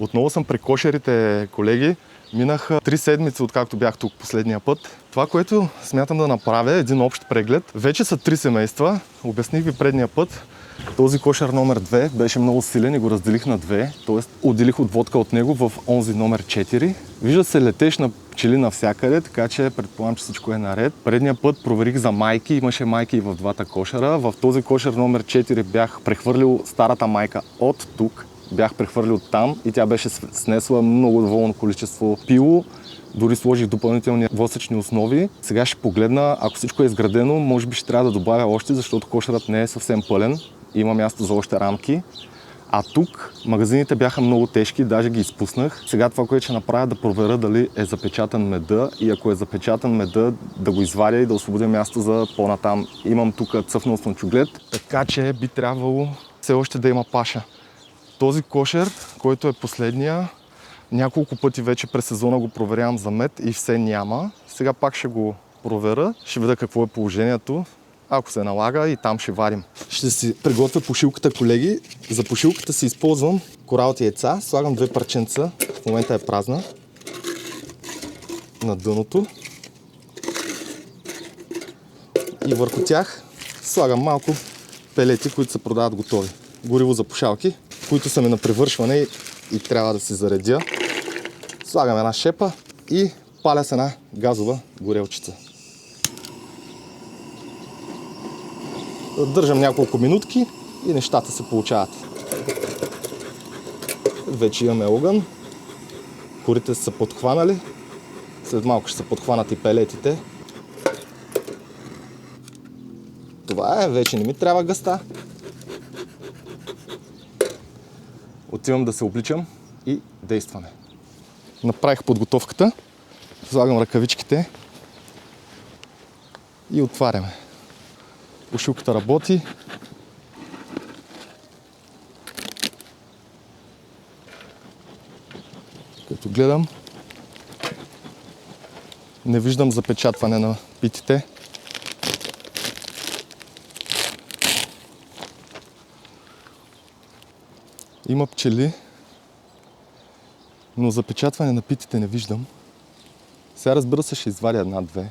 Отново съм при кошерите, колеги. Минах 3 седмици, откакто бях тук последния път. Това, което смятам да направя, е един общ преглед. Вече са 3 семейства. Обясних ви предния път. Този кошер номер 2 беше много силен и го разделих на 2, т.е. отделих отводка от него в онзи номер 4. Вижда се летеж на пчели навсякъде, така че предполагам, че всичко е наред. Предния път проверих за майки, имаше майки и в двата кошера. В този кошер номер 4 бях прехвърлил старата майка от тук. Бях прехвърлил там и тя беше снесла много доволно количество пило. Дори сложих допълнителни восъчни основи. Сега ще погледна, ако всичко е изградено, може би ще трябва да добавя още, защото кошерът не е съвсем пълен. Има място за още рамки. А тук магазините бяха много тежки, даже ги изпуснах. Сега това, което ще направя, да проверя дали е запечатан меда и ако е запечатан меда, да го извадя и да освободя място за по-натам. Имам тук цъфнал слънчоглед, така че би трябвало все още да има паша. Този кошер, който е последния, няколко пъти вече през сезона го проверявам за мед и все няма. Сега пак ще го проверя, ще видя какво е положението. Ако се налага и там ще варим. Ще си приготвя пушилката, колеги. За пушилката си използвам коралти яйца. Слагам 2 парченца. В момента е празна. На дъното. И върху тях слагам малко пелети, които се продават готови. Гориво за пушалки, които са ми на превършване и трябва да си заредя. Слагам една шепа и паля с една газова горелчица. Държам няколко минутки и нещата се получават. Вече имаме огън. Корите са подхванали. След малко ще се подхванат и пелетите. Това е, вече не ми трябва гъста. Отивам да се обличам и действаме. Направих подготовката. Слагам ръкавичките и отваряме. Пушилката работи. Като гледам, не виждам запечатване на питите. Има пчели, но запечатване на питите не виждам. Сега, разбира се, ще извадя една-две,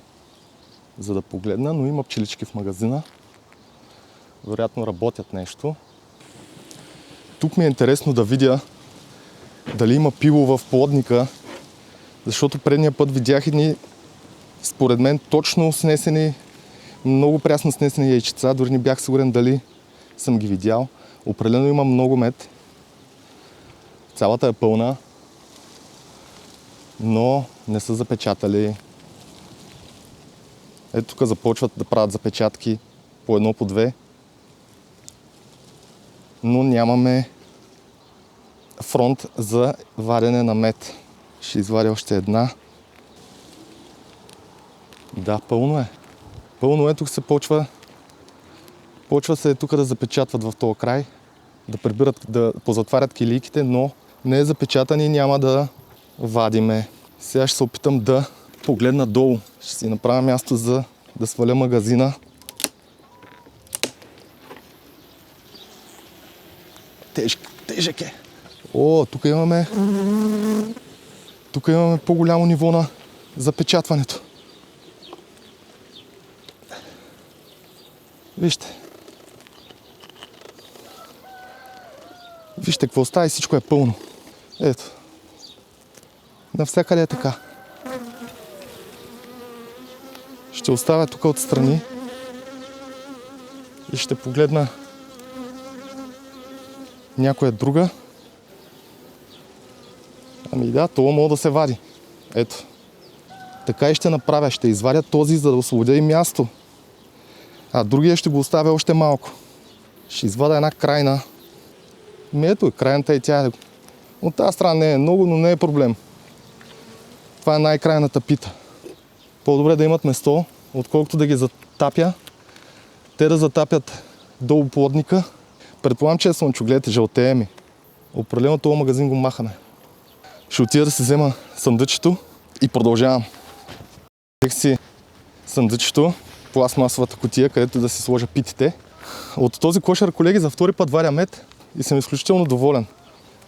за да погледна, но има пчелички в магазина. Вероятно работят нещо. Тук ми е интересно да видя дали има пило в плодника, защото предния път видях едни, според мен, точно снесени, много прясно снесени яйчеца. Дори не бях сигурен дали съм ги видял. Определено има много мед. Цялата е пълна, но не са запечатали. Ето тук започват да правят запечатки по едно, по две. Но нямаме фронт за варене на мед. Ще извадя още една. Да, пълно е. Пълно е, тук се почва се тук да запечатват в този край, да прибират, да позатварят килийките, но не е запечатан и няма да вадиме. Сега ще се опитам да погледна долу. Ще си направя място за да сваля магазина. Тежък е. О, тук имаме по-голямо ниво на запечатването. Вижте. Вижте какво става и всичко е пълно. Ето. Навсякъде е така. Ще оставя тук отстрани и ще погледна някоя друга. Ами да, това мога да се вади. Ето. Така и ще направя. Ще извадя този, за да освободя и място. А другия ще го оставя още малко. Ще извадя една крайна. Ето, крайната и тя. От тази страна не е много, но не е проблем. Това е най-крайната пита. По-добре да имат место, отколкото да ги затапя. Те да затапят долу плодника. Предполагам, че е слънчоглед, жълтее ми. Определено този магазин го махаме. Ще отида да си взема съндъчето и продължавам. Взех си съндъчето, пластмасовата кутия, където да си сложа питите. От този кошер, колеги, за втори път варя мед и съм изключително доволен.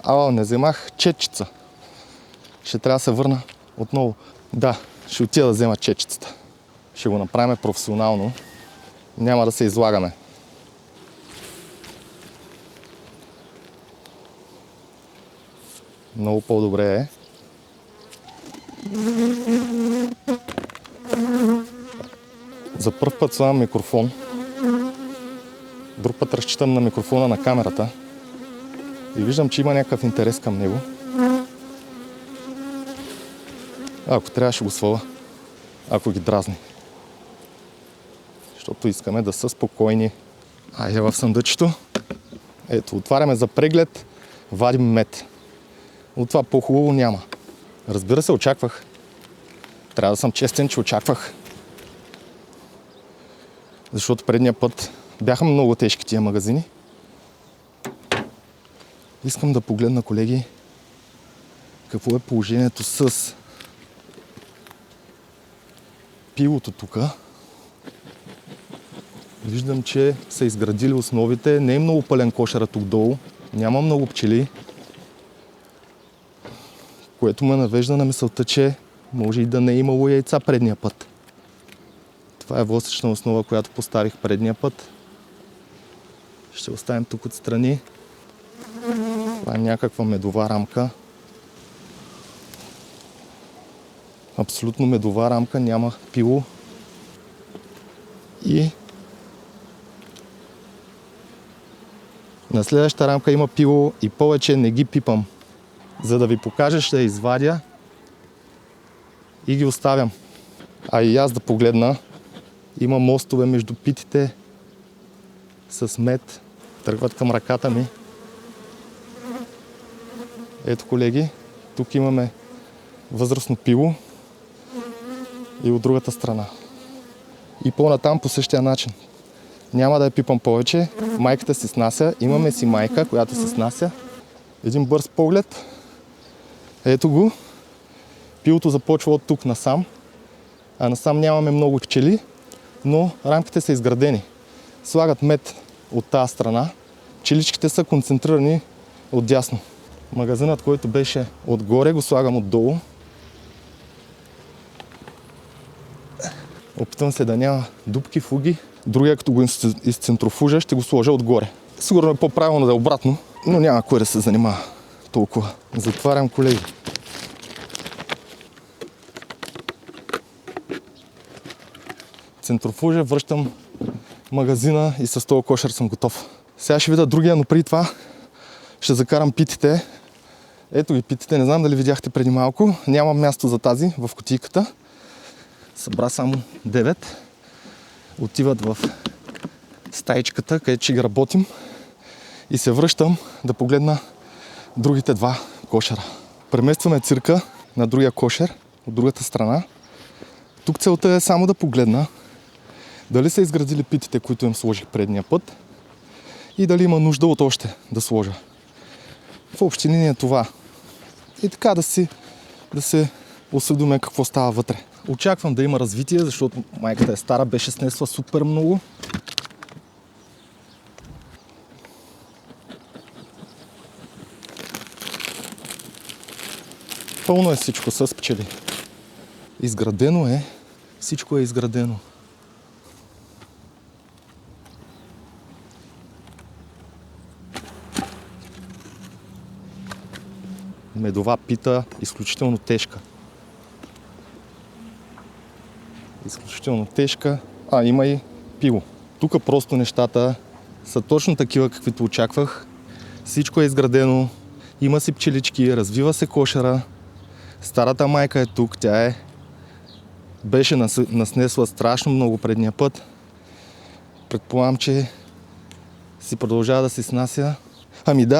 Не вземах четчица. Ще трябва да се върна отново. Да, ще отида да взема четчицата. Ще го направим професионално. Няма да се излагаме. Много по-добре е. За пръв път слагам микрофон. Друг път разчитам на микрофона на камерата. И виждам, че има някакъв интерес към него. Ако трябва, ще го сваля. Ако ги дразни. Защото искаме да са спокойни. Айде в съндъчето. Ето, отваряме за преглед. Вадим мед. От това по-хубаво няма. Разбира се, очаквах. Трябва да съм честен, че очаквах. Защото предния път бяха много тежки тия магазини. Искам да погледна, колеги, какво е положението с пилото тук. Виждам, че са изградили основите. Не е много пълен кошера тук долу. Няма много пчели. Което ме навежда на мисълта, че може и да не е имало яйца предния път. Това е восъчна основа, която поставих предния път. Ще оставим тук отстрани. Това е някаква медова рамка. Абсолютно медова рамка, няма пило. И на следващата рамка има пило и повече не ги пипам. За да ви покажа, ще я извадя и ги оставям. А и аз да погледна. Има мостове между питите с мед. Тръгват към ръката ми. Ето, колеги, тук имаме възрастно пило и от другата страна. И по-натам по същия начин. Няма да я пипам повече. Майката се снася. Имаме си майка, която се снася. Един бърз поглед. Ето го. Пилото започва от тук насам. А насам нямаме много пчели, но рамките са изградени. Слагат мед от тази страна. Пчеличките са концентрирани отдясно. Магазинът, който беше отгоре, го слагам отдолу. Опитвам се да няма дупки, фуги. Другия, като го изцентрофужа, ще го сложа отгоре. Сигурно е по-правилно да е обратно, но няма кой да се занимава толкова. Затварям, колеги. Центрофужа, връщам магазина и с този кошер съм готов. Сега ще видя другия, но преди това ще закарам питите. Ето ги питите, не знам дали видяхте преди малко. Няма място за тази в кутийката. Събра само 9. Отиват в стаичката, където ще ги работим. И се връщам да погледна другите два кошера. Преместваме цирка на другия кошер, от другата страна. Тук целта е само да погледна дали са изградили питите, които им сложих предния път и дали има нужда от още да сложа. В общи линии е това. И така да се осведомя какво става вътре. Очаквам да има развитие, защото майката е стара, беше снесла супер много. Пълно е всичко с пчели. Изградено е. Всичко е изградено. Медова пита, изключително тежка. Изключително тежка. Има и пило. Тук просто нещата са точно такива, каквито очаквах. Всичко е изградено. Има си пчелички, развива се кошера. Старата майка е тук, тя беше наснесла страшно много предния път. Предполагам, че си продължава да се снася.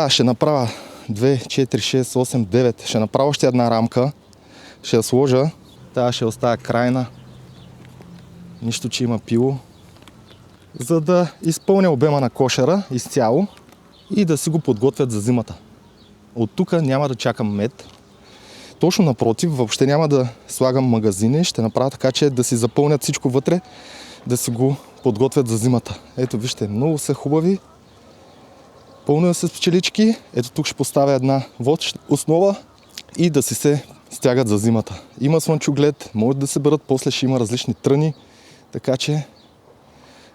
Ще направя 2, 4, 6, 8, 9. Ще направя още една рамка. Ще я сложа. Тая ще оставя крайна. Нищо, че има пило. За да изпълня обема на кошера изцяло и да си го подготвят за зимата. От тук няма да чакам мед. Точно напротив, въобще няма да слагам магазини. Ще направя така, че да си запълнят всичко вътре, да си го подготвят за зимата. Ето вижте, много са хубави. Пълно е с пчелички. Ето тук ще поставя една водща основа и да си се стягат за зимата. Има слънчоглед, може да се берат, после ще има различни тръни, така че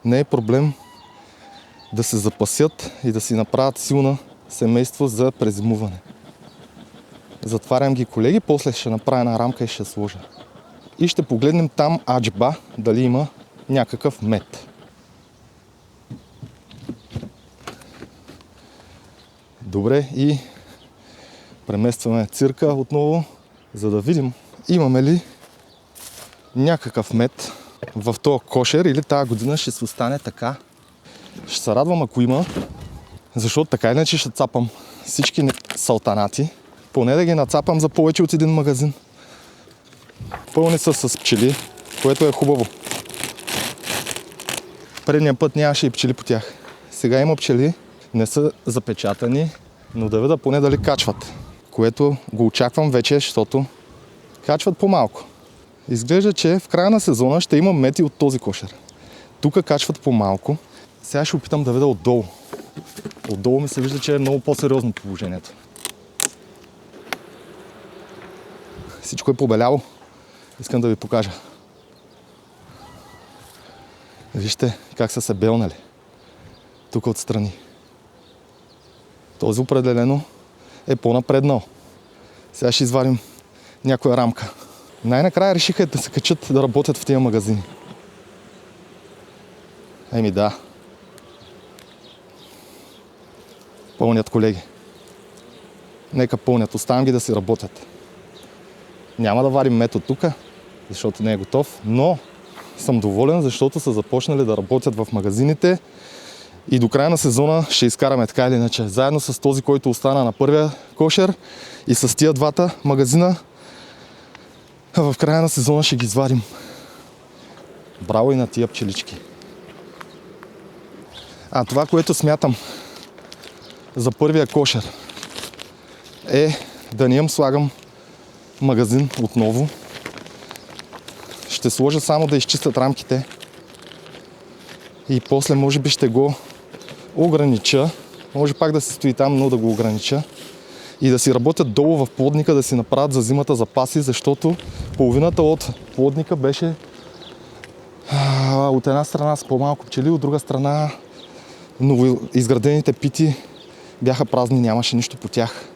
не е проблем да се запасят и да си направят силно семейство за презимуване. Затварям ги, колеги, после ще направя една рамка и ще сложа. И ще погледнем там аджба, дали има някакъв мед. Добре, и преместваме цирка отново, за да видим имаме ли някакъв мед в този кошер или тази година ще се остане така. Ще се радвам, ако има, защото така иначе ще цапам всички салтанати, поне да ги нацапам за повече от един магазин. Пълни са с пчели, което е хубаво. Предния път нямаше и пчели по тях. Сега има пчели, не са запечатани, но да видя поне дали качват, което го очаквам вече, защото качват по-малко. Изглежда, че в края на сезона ще има мед и от този кошер. Тук качват по-малко. Сега ще опитам да видя отдолу. Отдолу ми се вижда, че е много по-сериозно положението. Всичко е побеляло. Искам да ви покажа. Вижте как са се белнали. Тук отстрани. Този определено е по-напреднал. Сега ще извадим някоя рамка. Най-накрая решиха да се качат да работят в тези магазини. Еми да. Пълнят, колеги. Нека пълнят. Оставям ги да си работят. Няма да варим мед от тук, защото не е готов, но съм доволен, защото са започнали да работят в магазините и до края на сезона ще изкараме така или иначе. Заедно с този, който остана на първия кошер и с тия двата магазина, в края на сезона ще ги извадим. Браво и на тия пчелички. Това, което смятам за първия кошер е да не им слагам магазин отново. Ще сложа само да изчистят рамките и после може би ще го огранича. Може пак да се стои там, но да го огранича и да си работят долу в плодника, да си направят за зимата запаси, защото половината от плодника беше от една страна с по-малко пчели, от друга страна новоизградените пити бяха празни, нямаше нищо по тях.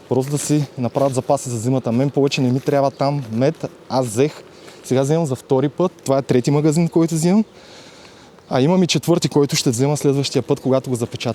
Просто да си направят запаси за зимата. Мен повече не ми трябва там мед. Аз взех. Сега вземам за втори път. Това е трети магазин, който взимам. Имам и четвърти, който ще взема следващия път, когато го запечатам.